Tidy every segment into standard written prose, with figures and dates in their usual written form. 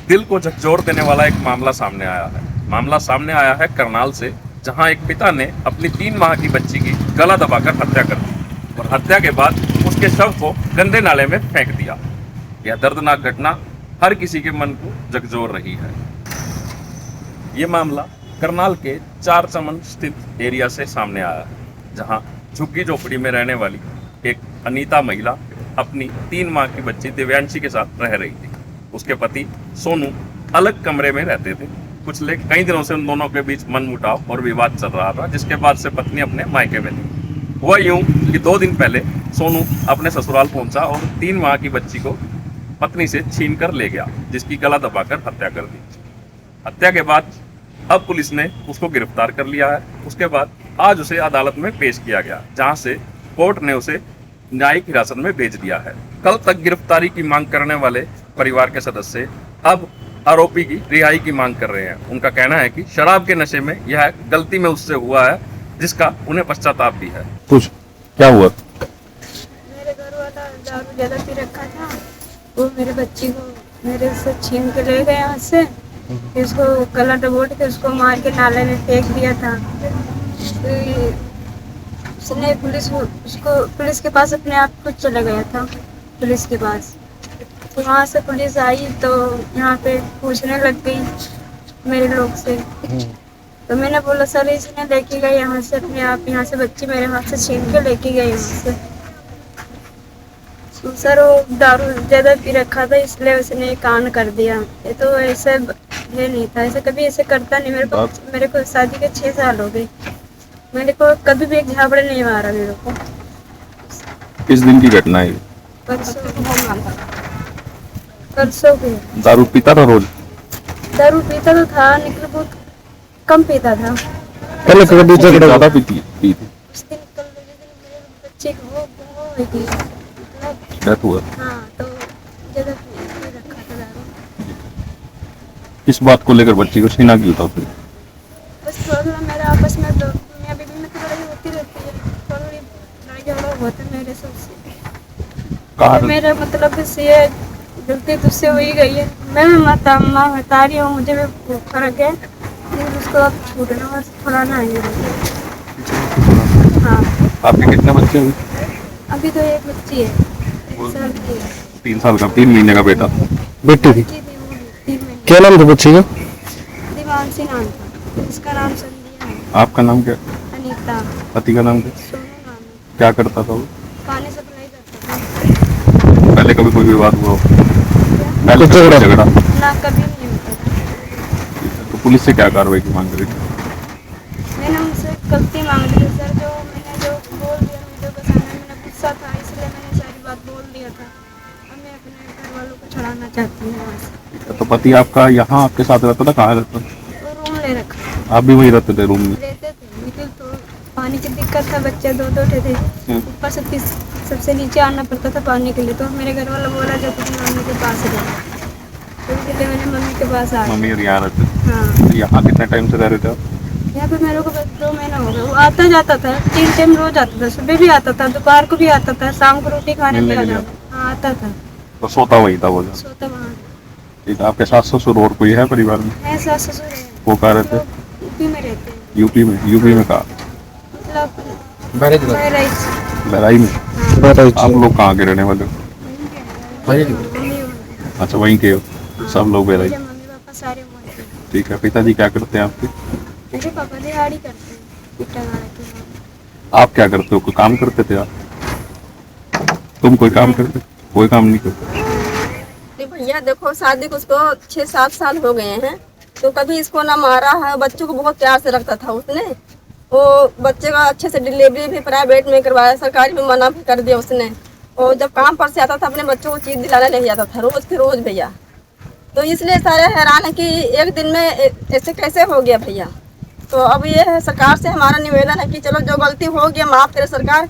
दिल को झकझोर देने वाला एक मामला सामने आया है। मामला सामने आया है करनाल से, जहां एक पिता ने अपनी 3 माह की बच्ची की गला दबाकर हत्या कर दी और हत्या के बाद उसके शव को गंदे नाले में फेंक दिया। यह दर्दनाक घटना हर किसी के मन को झकझोर रही है। ये मामला करनाल के चार चमन स्थित एरिया से सामने आया है, जहां झुग्गी झोपड़ी में रहने वाली एक अनीता महिला अपनी 3 माह की बच्ची दिव्यांशी के साथ रह रही थी। उसके पति सोनू अलग कमरे में रहते थे। कई दिनों से उन दोनों के बीच मनमुटाव और विवाद चल रहा था, जिसके बाद से पत्नी अपने मायके में थी। हुआ यूं कि 2 दिन पहले सोनू अपने ससुराल पहुंचा और 3 माह की बच्ची को पत्नी से छीन कर ले गया, जिसकी गला दबाकर हत्या कर दी। हत्या के बाद अब पुलिस ने उसको गिरफ्तार कर लिया है। उसके बाद आज उसे अदालत में पेश किया गया, जहां से कोर्ट ने उसे न्यायिक हिरासत में भेज दिया है। कल तक गिरफ्तारी की मांग करने वाले परिवार के सदस्य अब आरोपी की रिहाई की मांग कर रहे हैं। उनका कहना है कि शराब के नशे में यह गलती में उससे हुआ है, जिसका उन्हें पश्चाताप भी है। कुछ क्या हुआ? मेरे घर वाला दारू ज्यादा पी रखा था। वो मेरे बच्ची को मेरे से छीन के ले गए यहाँ से। इसको गला दबोच के उसको मार के नाले में फेंक दिया था। तो उसने पुलिस के पास अपने आप खुद चला गया था, पुलिस के पास। तो वहाँ से पुलिस आई तो यहाँ पे पूछने लग गई मेरे लोग से। तो मैंने बोला सर इसने लेके गई यहाँ से, अपने आप यहाँ से बच्ची मेरे हाथ से छीन के लेके गई यहाँ से। तो सर वो दारू ज़्यादा पी रखा था, इसलिए उसने कांड कर दिया। ये तो ऐसे ये नहीं था, ऐसे कभी ऐसे करता नहीं। मेरे को शादी के 6 साल हो गए, मेरे को कभी भी एक झापड़ नहीं मारा मेरे को। किस दिन की घटना है? परसों की। दारू पीता था रोज? दारू पीता तो था, लेकिन बहुत कम पीता था। पहले कभी ज्यादा पीती थी? उस दिन कल मेरे बच्चे को वो हुई थी, डेथ हुआ? हाँ, तो ज़्यादा पी रखा था दारू। किस बात को लेकर बच्ची को छीना क्यों था फिर? बस थोड़ा मेरा आपस में तो मियां बीवी में तो लड़ाई होती रहती है, थोड़ी लड़ाई झगड़ा होता है मेरे सबसे। मेरा मतलब ये गलती तुझसे हुई गई है। मैं भी माँ बता रही हूँ, मुझे भी फर्क है, लेकिन उसको अब छूटना और छुड़ाना है। हाँ। आपके कितने बच्चे हैं? अभी तो एक बच्ची है, 3 साल की है। 3 साल का, 3 महीने का बेटा? बेटी थी? 3 महीने। क्या नाम था बच्ची का? दिवांशी नाम था, इसका नाम संध्या है। आपका नाम क्या? अनीता। पति का नाम क्या? सोनू नाम है। क्या करता था वो? पानी सप्लाई करता था। पहले कभी कोई विवाद हुआ? पहले झगड़ा? ना, कभी नहीं होता था। तो पुलिस से क्या कार्रवाई की मांग करी? मैंने उनसे गलती मांग ली थी सर, मैंने जो बोल दिया वीडियो के सामने, मैंने गुस्सा था इसलिए मैंने सारी बात बोल दिया था। अब मैं अपने घर वालों को छुड़ाना चाहती हूँ वहाँ से। तो पति आपका यहाँ आपके साथ रहता था? कहाँ रहता था? वो रूम ले रखा। आप भी वहीं रहते थे रूम में? रहते थे, लेकिन तो पानी की दिक्कत था, बच्चे 2 थे। ऊपर से सबसे नीचे आना पड़ता था पानी के लिए। तो मेरे घर वाला बोला जब तुम मम्मी के पास रहो, तो इसलिए मैंने मम्मी के पास आ। मम्मी और यहाँ रहते? हाँ। यहाँ कितने टाइम से रह रहे थे आप? यहाँ पे मेरे को बस 2 महीना हो गया। वो आता जाता था, 3 टाइम रोज आता था। सुबह भी आता था, दोपहर को भी आता था, शाम को रोटी खाने भी आ जाता। हाँ, आता था। तो सोता वही था वो? सोता वहाँ। ठीक है। आपके सास ससुर और कोई है परिवार में? है, सास ससुर है। वो कहाँ रहते? यूपी में रहते हैं। यूपी में? यूपी में कहाँ? मतलब बहराइच में? हाँ। आप लोग कहाँ के रहने वाले हो? अच्छा, वहीं के हो सब लोग? बहराइच। मम्मी पापा सारे वहीं के। ठीक है। पिताजी क्या करते हैं आपके? मेरे पापा दिहाड़ी करते हैं, ईटा गाड़ा के काम। आप क्या करते हो? कोई काम करते थे आप? तुम कोई काम करते? कोई काम नहीं करते? भैया देखो, शादी को उसको 6-7 साल हो गए हैं, तो कभी इसको ना मारा है। बच्चों को बहुत प्यार से रखता था उसने। वो बच्चे का अच्छे से डिलीवरी भी प्राइवेट में करवाया, सरकारी में मना भी कर दिया उसने। और जब काम पर से आता था अपने बच्चों को चीज़ दिलाने ले जाता था रोज के रोज भैया। तो इसलिए सारे हैरान है कि एक दिन में ऐसे कैसे हो गया भैया। तो अब ये है सरकार से हमारा निवेदन है कि चलो जो गलती हो गया माफ़ करे सरकार,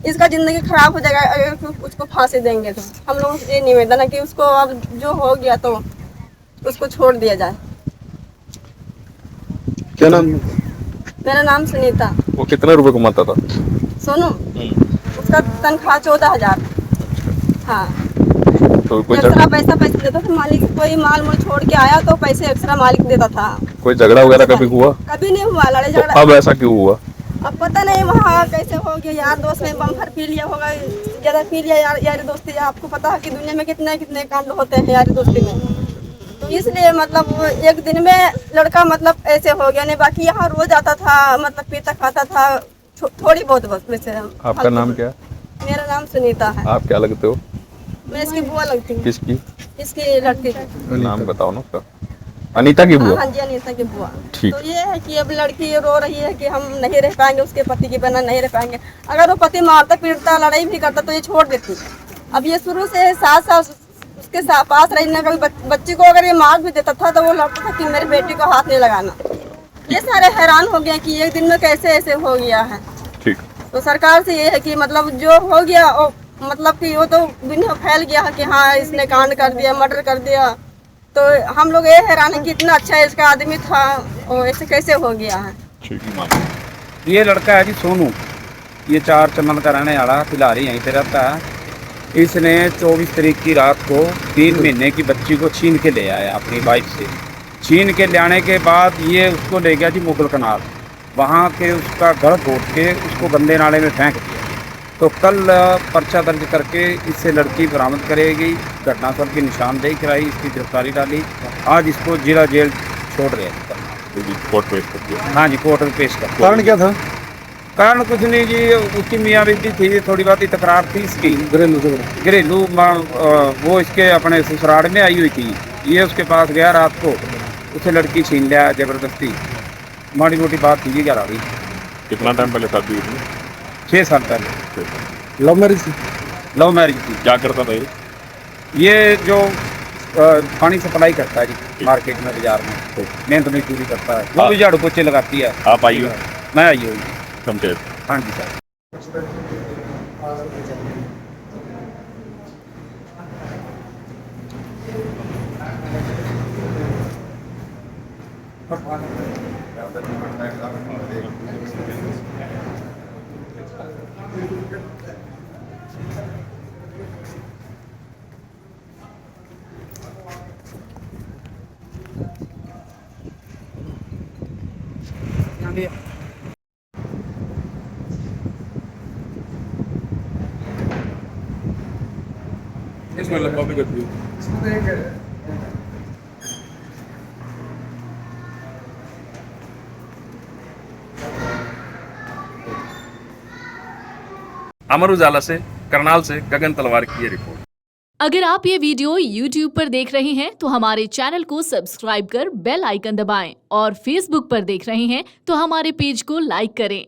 इसका ज़िंदगी खराब हो जाएगा अगर उसको फांसी देंगे। तो हम लोग ये निवेदन है कि उसको अब जो हो गया तो उसको छोड़ दिया जाए। क्या नाम? मेरा नाम सुनीता। वो कितना रुपए कमाता था? सोनू, उसका तनख्वाह 14,000। हाँ। तो तो कोई एक्स्ट्रा पैसा देता था मालिक, कोई माल मुझे छोड़ के आया तो पैसे एक्स्ट्रा मालिक देता था। कोई झगड़ा वगैरह कभी हुआ? कभी नहीं हुआ लड़ाई तो झगड़ा। अब ऐसा क्यों हुआ? अब पता नहीं वहाँ कैसे हो गया, यार दोस्त में बम भर पी लिया होगा, ज्यादा पी लिया यारी दोस्ती। आपको पता है कि दुनिया में कितने कितने कांड होते हैं यारी दोस्ती में, तो इसलिए मतलब वो एक दिन में लड़का मतलब ऐसे हो गया। नहीं बाकी यहाँ रोज आता था, मतलब पीता खाता था थोड़ी बहुत बस वैसे। आपका नाम क्या है? मेरा नाम सुनीता है। आप क्या लगते हो? मैं इसकी बुआ लगती हूँ। किसकी? इसकी लड़की की। नाम बताओ ना उसका। अनीता की बुआ? हाँ जी, अनीता की बुआ। ठीक। तो ये है कि अब लड़की रो रही है कि हम नहीं रह पाएंगे, उसके पति के बिना नहीं रह पाएंगे। अगर वो पति मारता पीटता लड़ाई भी करता तो ये छोड़ देती। अब ये शुरू से 7 साल उसके पास रही ना, कभी बच्ची को अगर ये मार भी देता था तो वो लड़ता था कि मेरी बेटी को हाथ नहीं लगाना। ये सारे हैरान हो गए कि एक दिन में कैसे ऐसे हो गया है। ठीक। तो सरकार से ये है कि मतलब जो हो गया वो मतलब कि वो तो दुनिया फैल गया है कि हाँ इसने कांड कर दिया, मर्डर कर दिया। तो हम लोग ये हैरान है कि इतना अच्छा इसका आदमी था और ऐसे कैसे हो गया है। ठीक। ये लड़का है जी सोनू, ये 4 चमन का रहने वाला, फिलहाल यहीं पे रहता है। इसने 24 तारीख की रात को 3 महीने की बच्ची को छीन के ले आया अपनी बाइक से। छीन के ले आने के बाद ये उसको ले गया जी मुगल कनाल, वहाँ के उसका घर तोड़ के उसको गंदे नाले में फेंक दिया। तो कल पर्चा दर्ज करके इससे लड़की बरामद करेगी, घटनास्थल की निशानदेही कराई, इसकी गिरफ्तारी डाली। आज इसको जिला जेल छोड़ रहे हैं। कोर्ट पेश कर दिया। हाँ जी, कोर्ट में पेश कर। कारण क्या था? कारण कुछ नहीं जी, उसकी मियाँ बीवी थी, थोड़ी बहुत ही तकरार थी इसकी घरेलू वो इसके अपने ससुराल में आई हुई थी। ये उसके पास गया रात को, उसे लड़की छीन लिया जबरदस्ती। माड़ी मोटी बात थी 11वीं। कितना टाइम पहले शादी हुई थी? 6 साल पहले। लव मैरिज थी? लव मैरिज थी। क्या करता था ये? ये जो पानी सप्लाई करता है जी मार्केट में, बाजार में मेहनत मजदूरी करता है। वो भी झाड़ू पोछे लगाती है। आप आई हो? मैं आई हुई। समझे? हाँ जी सर। इसमें लंबा भी कर दिया। अमर उजाला से, करनाल से गगन तलवार की ये रिपोर्ट। अगर आप ये वीडियो YouTube पर देख रहे हैं तो हमारे चैनल को सब्सक्राइब कर बेल आइकन दबाएं और Facebook पर देख रहे हैं तो हमारे पेज को लाइक करें।